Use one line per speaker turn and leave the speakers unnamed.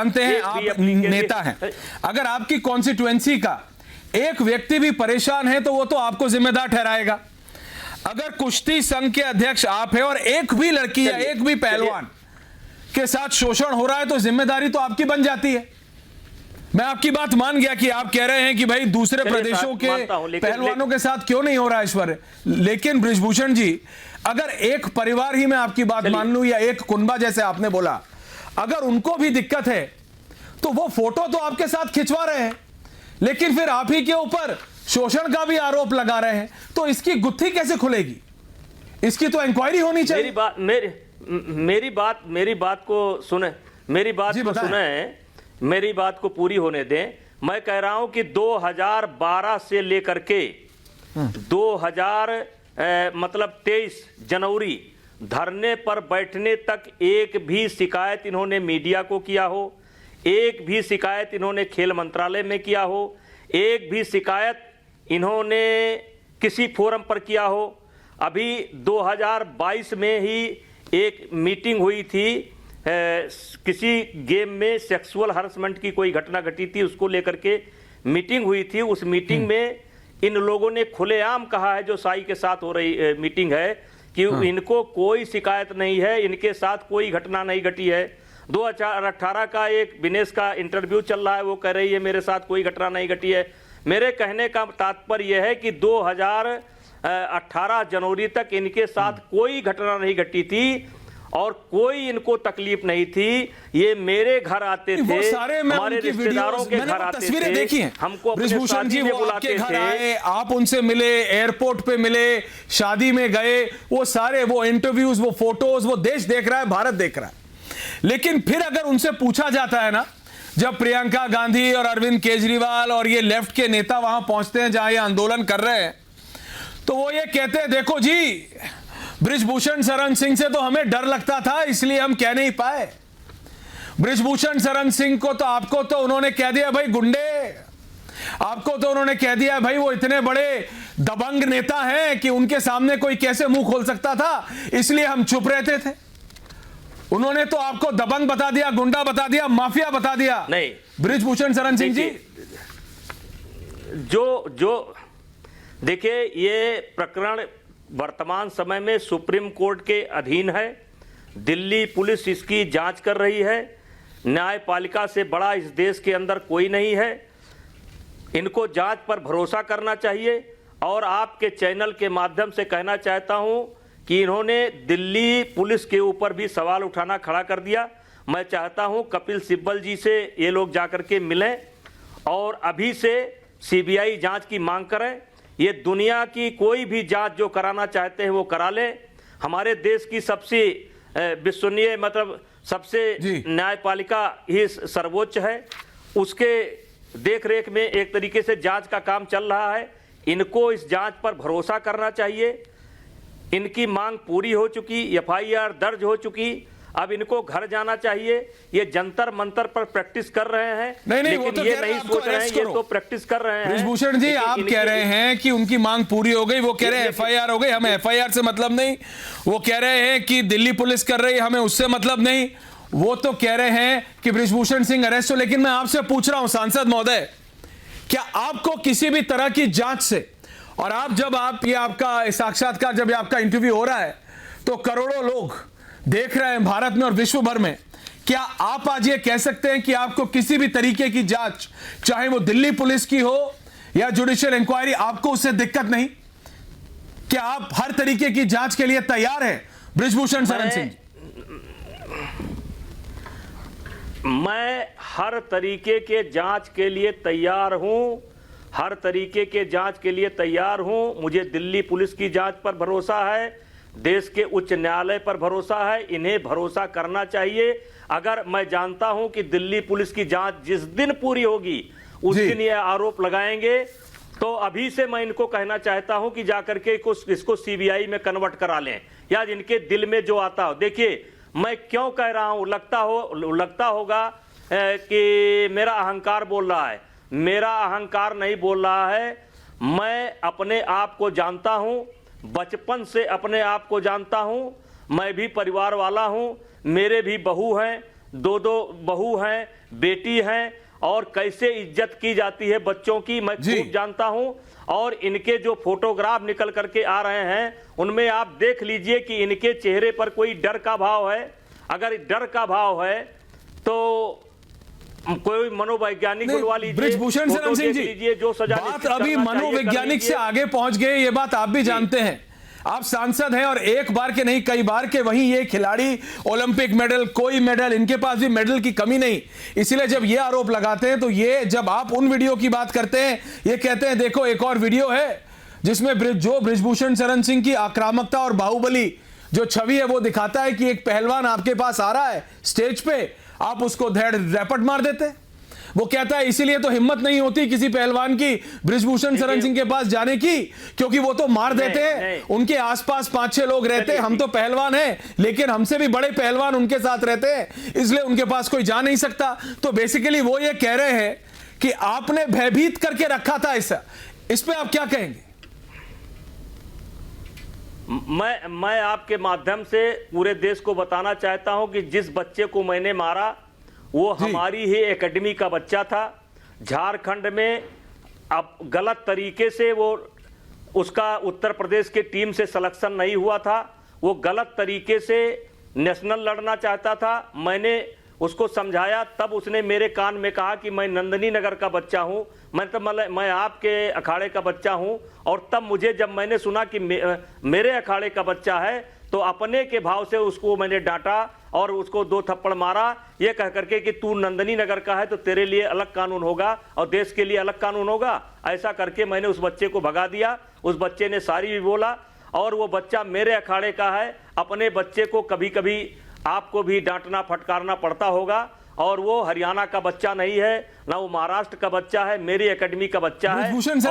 जानते हैं आप नेता हैं, अगर आपकी कॉन्स्टिट्यूएंसी का एक व्यक्ति भी परेशान है तो वो तो आपको जिम्मेदार ठहराएगा। अगर कुश्ती संघ के अध्यक्ष आप हैं और एक भी लड़की या एक भी पहलवान के साथ शोषण हो रहा है तो जिम्मेदारी तो आपकी बन जाती है। मैं आपकी बात मान गया कि आप कह रहे हैं कि भाई दूसरे प्रदेशों के पहलवानों के साथ क्यों नहीं हो रहा ऐश्वर्य, लेकिन बृजभूषण जी अगर एक परिवार ही में आपकी बात मान लूं या एक कुनबा जैसे आपने बोला, अगर उनको भी दिक्कत है तो वो फोटो तो आपके साथ खिंचवा रहे हैं लेकिन फिर आप ही के ऊपर शोषण का भी आरोप लगा रहे हैं, तो इसकी गुत्थी कैसे खुलेगी? इसकी तो इंक्वायरी होनी चाहिए।
मेरी बात को सुने, मेरी बात को पूरी होने दें। मैं कह रहा हूं कि 2012 से लेकर के 23 जनवरी धरने पर बैठने तक एक भी शिकायत इन्होंने मीडिया को किया हो, एक भी शिकायत इन्होंने खेल मंत्रालय में किया हो, एक भी शिकायत इन्होंने किसी फोरम पर किया हो। अभी 2022 में ही एक मीटिंग हुई थी, किसी गेम में सेक्सुअल हरासमेंट की कोई घटना घटी थी, उसको लेकर के मीटिंग हुई थी। उस मीटिंग में इन लोगों ने खुलेआम कहा है, जो साई के साथ हो रही मीटिंग है, कि इनको कोई शिकायत नहीं है, इनके साथ कोई घटना नहीं घटी है। 2018 का एक विनेश का इंटरव्यू चल रहा है, वो कह रही है मेरे साथ कोई घटना नहीं घटी है। मेरे कहने का तात्पर्य यह है कि 2018 जनवरी तक इनके साथ कोई घटना नहीं घटी थी और कोई इनको तकलीफ नहीं थी। ये मेरे घर आते थे, हमारे रिश्तेदारों के घर आते थे, हमको अपने शादी में बुलाते थे,
आप उनसे मिले, एयरपोर्ट पे मिले, शादी में गए, वो सारे वो इंटरव्यूज, वो फोटोज, वो देश देख रहा है, भारत देख रहा है। लेकिन फिर अगर उनसे पूछा जाता है ना, जब प्रियंका गांधी और अरविंद केजरीवाल और ये लेफ्ट के नेता वहां पहुंचते हैं जहां ये आंदोलन कर रहे हैं, तो वो ये कहते हैं देखो जी बृजभूषण शरण सिंह से तो हमें डर लगता था इसलिए हम कह नहीं पाए। बृजभूषण शरण सिंह को तो आपको तो उन्होंने कह दिया भाई गुंडे, आपको तो उन्होंने कह दिया भाई वो इतने बड़े दबंग नेता हैं कि उनके सामने कोई कैसे मुंह खोल सकता था, इसलिए हम चुप रहते थे। उन्होंने तो आपको दबंग बता दिया, गुंडा बता दिया, माफिया बता दिया।
नहीं
बृजभूषण शरण सिंह जी,
जो देखिए ये प्रकरण वर्तमान समय में सुप्रीम कोर्ट के अधीन है। दिल्ली पुलिस इसकी जांच कर रही है। न्यायपालिका से बड़ा इस देश के अंदर कोई नहीं है। इनको जांच पर भरोसा करना चाहिए। और आपके चैनल के माध्यम से कहना चाहता हूं कि इन्होंने दिल्ली पुलिस के ऊपर भी सवाल उठाना खड़ा कर दिया। मैं चाहता हूं कपिल सिब्बल जी से ये लोग जाकर के मिलें और अभी से सीबीआई जांच की मांग करें। ये दुनिया की कोई भी जांच जो कराना चाहते हैं वो करा लें। हमारे देश की सबसे विश्वसनीय मतलब सबसे न्यायपालिका ही सर्वोच्च है, उसके देखरेख में एक तरीके से जांच का काम चल रहा है। इनको इस जांच पर भरोसा करना चाहिए। इनकी मांग पूरी हो चुकी, एफआईआर दर्ज हो चुकी, अब इनको घर जाना चाहिए। ये जंतर मंतर पर प्रैक्टिस कर रहे हैं, लेकिन ये नहीं सोच रहे हैं, ये तो प्रैक्टिस कर रहे हैं।
बृजभूषण जी आप कह रहे हैं कि उनकी मांग पूरी हो गई, वो कह रहे हैं एफआईआर हो गई, हमें एफआईआर से मतलब नहीं। वो कह रहे हैं कि दिल्ली पुलिस कर रही है, हमें उससे मतलब नहीं। वो तो कह रहे हैं कि बृजभूषण सिंह अरेस्ट हो। लेकिन मैं आपसे पूछ रहा हूं सांसद महोदय, क्या आपको किसी भी तरह की जांच से, और आप ये आपका साक्षात्कार, जब आपका इंटरव्यू हो रहा है तो करोड़ों लोग देख रहे हैं भारत में और विश्व भर में, क्या आप आज ये कह सकते हैं कि आपको किसी भी तरीके की जांच, चाहे वो दिल्ली पुलिस की हो या जुडिशियल इंक्वायरी, आपको उससे दिक्कत नहीं? क्या आप हर तरीके की जांच के लिए तैयार हैं बृजभूषण शरण सिंह?
मैं हर तरीके के जांच के लिए तैयार हूं, हर तरीके के जांच के लिए तैयार हूं। मुझे दिल्ली पुलिस की जांच पर भरोसा है, देश के उच्च न्यायालय पर भरोसा है, इन्हें भरोसा करना चाहिए। अगर मैं जानता हूं कि दिल्ली पुलिस की जांच जिस दिन पूरी होगी उस दिन ये आरोप लगाएंगे, तो अभी से मैं इनको कहना चाहता हूं कि जाकर के इसको सीबीआई में कन्वर्ट करा लें, या इनके दिल में जो आता हो। देखिए मैं क्यों कह रहा हूं, लगता होगा कि मेरा अहंकार बोल रहा है। मेरा अहंकार नहीं बोल रहा है। मैं अपने आप को जानता हूं, बचपन से अपने आप को जानता हूं। मैं भी परिवार वाला हूं, मेरे भी बहू हैं, दो दो बहू हैं, बेटी हैं, और कैसे इज्जत की जाती है बच्चों की मैं खूब जानता हूं। और इनके जो फोटोग्राफ निकल करके आ रहे हैं उनमें आप देख लीजिए कि इनके चेहरे पर कोई डर का भाव है। अगर डर का भाव है तो कोई मनोवैज्ञानिक बुलवा लीजिए,
बृजभूषण शरण सिंह जी,
जो सजा
बात अभी मनोवैज्ञानिक से आगे पहुंच गए, ये बात आप भी जानते हैं। आप सांसद हैं और एक बार के नहीं कई बार के वहीं ये खिलाड़ी ओलंपिक मेडल, कोई मेडल, इनके पास भी मेडल की कमी नहीं। इसलिए जब ये आरोप लगाते हैं तो ये जब आप उन वीडियो की बात करते हैं, ये कहते हैं देखो एक और वीडियो है जिसमें बृजभूषण शरण सिंह की आक्रामकता और बाहुबली जो छवि है वो दिखाता है कि एक पहलवान आपके पास आ रहा है स्टेज पे, आप उसको धड़ रैपट मार देते। वो कहता है इसीलिए तो हिम्मत नहीं होती किसी पहलवान की बृजभूषण शरण सिंह के पास जाने की, क्योंकि वो तो मार देते हैं। उनके आसपास 5-6 लोग रहते हैं, हम तो पहलवान हैं लेकिन हमसे भी बड़े पहलवान उनके साथ रहते हैं, इसलिए उनके पास कोई जा नहीं सकता। तो बेसिकली वो ये कह रहे हैं कि आपने भयभीत करके रखा था इस पे आप क्या कहेंगे?
मैं आपके माध्यम से पूरे देश को बताना चाहता हूं कि जिस बच्चे को मैंने मारा वो हमारी ही एकेडमी का बच्चा था। झारखंड में अब गलत तरीके से वो उसका उत्तर प्रदेश के टीम से सिलेक्शन नहीं हुआ था, वो गलत तरीके से नेशनल लड़ना चाहता था। मैंने उसको समझाया, तब उसने मेरे कान में कहा कि मैं नंदनी नगर का बच्चा हूं, मैं आपके अखाड़े का बच्चा हूं। और तब मुझे जब मैंने सुना कि मेरे अखाड़े का बच्चा है तो अपने के भाव से उसको मैंने डांटा और उसको 2 थप्पड़ मारा, ये कह करके कि तू नंदनी नगर का है तो तेरे लिए अलग कानून होगा और देश के लिए अलग कानून होगा। ऐसा करके मैंने उस बच्चे को भगा दिया। उस बच्चे ने सारी भी बोला और वो बच्चा मेरे अखाड़े का है। अपने बच्चे को कभी कभी आपको भी डांटना फटकारना पड़ता होगा, और वो हरियाणा का बच्चा नहीं है, ना वो महाराष्ट्र का बच्चा है, मेरी एकेडमी का बच्चा है।